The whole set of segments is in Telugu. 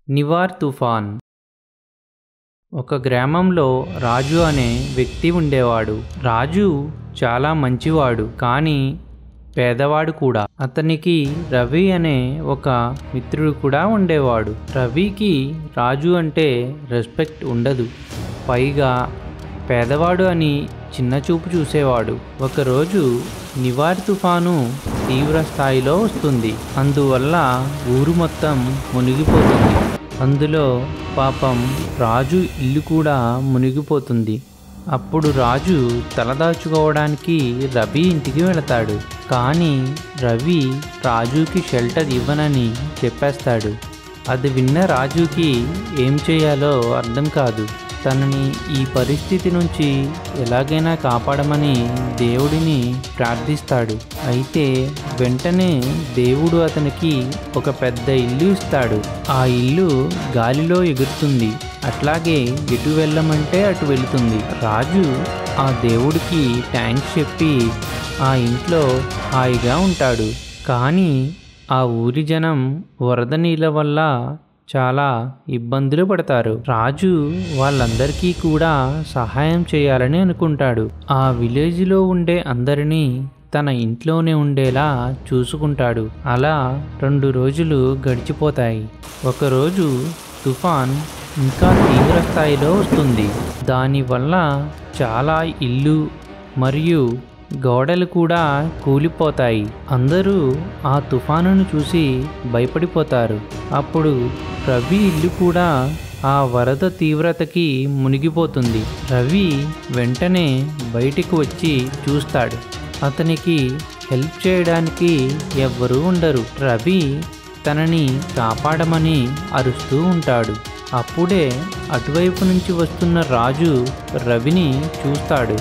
నివార్ తుఫాన్. ఒక గ్రామంలో రాజు అనే వ్యక్తి ఉండేవాడు. రాజు చాలా మంచివాడు, కానీ పేదవాడు కూడా. అతనికి రవి అనే ఒక మిత్రుడు కూడా ఉండేవాడు. రవికి రాజు అంటే రెస్పెక్ట్ ఉండదు, పైగా పేదవాడు అని చిన్నచూపు చూసేవాడు. ఒకరోజు నివార్ తుఫాను తీవ్ర స్థాయిలో వస్తుంది. అందువల్ల ఊరు మొత్తం మునిగిపోతుంది. అందులో పాపం రాజు ఇల్లు కూడా మునిగిపోతుంది. అప్పుడు రాజు తలదాచుకోవడానికి రవి ఇంటికి వెళతాడు. కానీ రవి రాజుకి షెల్టర్ ఇవ్వనని చెప్పేస్తాడు. అది విన్న రాజుకి ఏం చేయాలో అర్థం కాదు. తనని ఈ పరిస్థితి నుంచి ఎలాగైనా కాపాడమని దేవుడిని ప్రార్థిస్తాడు. అయితే వెంటనే దేవుడు అతనికి ఒక పెద్ద ఇల్లు ఇస్తాడు. ఆ ఇల్లు గాలిలో ఎగురుతుంది. అట్లాగే ఎటు వెళ్ళమంటే అటు వెళుతుంది. రాజు ఆ దేవుడికి థ్యాంక్స్ చెప్పి ఆ ఇంట్లో హాయిగా ఉంటాడు. కానీ ఆ ఊరి జనం వరద నీళ్ళ వల్ల చాలా ఇబ్బందులు పడతారు. రాజు వాళ్ళందరికీ కూడా సహాయం చేయాలని అనుకుంటాడు. ఆ విలేజ్లో ఉండే అందరినీ తన ఇంట్లోనే ఉండేలా చూసుకుంటాడు. అలా 2 రోజులు గడిచిపోతాయి. ఒకరోజు తుఫాన్ ఇంకా తీవ్ర స్థాయిలో వస్తుంది. దానివల్ల చాలా ఇల్లు మరియు గోడలు కూడా కూలిపోతాయి. అందరూ ఆ తుఫానును చూసి భయపడిపోతారు. అప్పుడు రవి ఇల్లు కూడా ఆ వరద తీవ్రతకి మునిగిపోతుంది. రవి వెంటనే బయటికి వచ్చి చూస్తాడు. అతనికి హెల్ప్ చేయడానికి ఎవ్వరూ ఉండరు. రవి తనని కాపాడమని అరుస్తూ ఉంటాడు. అప్పుడే అటువైపు నుంచి వస్తున్న రాజు రవిని చూస్తాడు.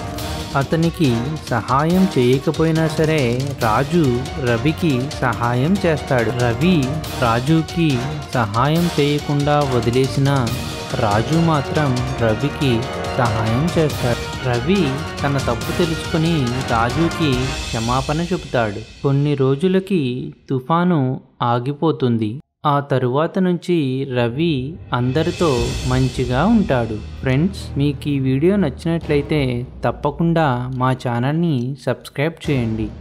అతనికి సహాయం చేయకపోయినా సరే రాజు రవికి సహాయం చేస్తాడు. రవి రాజుకి సహాయం చేయకుండా వదిలేసిన రాజు మాత్రం రవికి సహాయం చేస్తాడు. రవి తన తప్పు తెలుసుకుని రాజుకి క్షమాపణ చెబుతాడు. కొన్ని రోజులకి తుఫాను ఆగిపోతుంది. ఆ తరువాత నుంచి రవి అందరితో మంచిగా ఉంటాడు. ఫ్రెండ్స్, మీకు ఈ వీడియో నచ్చినట్లయితే తప్పకుండా మా ఛానల్ని సబ్స్క్రైబ్ చేయండి.